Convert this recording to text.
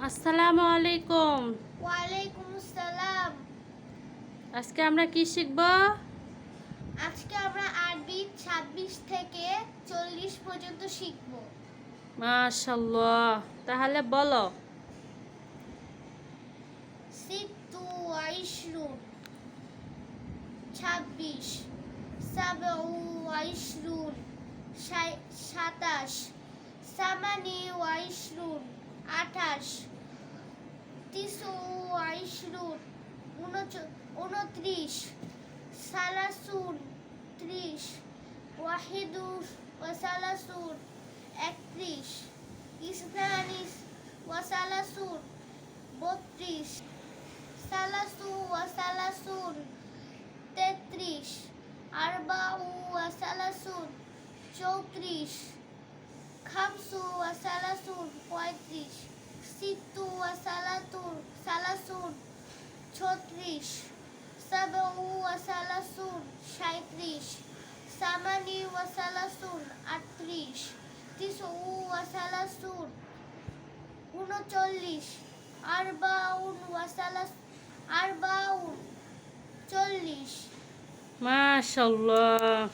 আসসালামু আলাইকুম। ওয়ালাইকুম আসসালাম। আজকে আমরা কি শিখব? আজকে আমরা আরবি 26 থেকে 40 পর্যন্ত শিখব। মাশাআল্লাহ, তাহলে বলো। সিত্তু ওয়াইশরুন 26, সাবউ ওয়াইশরুন 27, সামানি ওয়াইশরুন 28, তিসউ ওয়াইশরুন 29, সালাসুন 30, ওয়াহিদু ওয়াসালাসুন 31, ইসনানিস ওয়াসালাসুন 32, সালাসু ওয়াসালাসুন 33, আরবাউ ওয়াসালাসুন 34, খামসু ওয়াসালাসুন 35, সিত্তু সালাসুন 36, সাবউ ওয়াসালাসুন 37, সামানি ওয়াসালাসুন 38, তিসউ ওয়াসালাসুন 39, আরবাউন 40, মাশাআল্লাহ।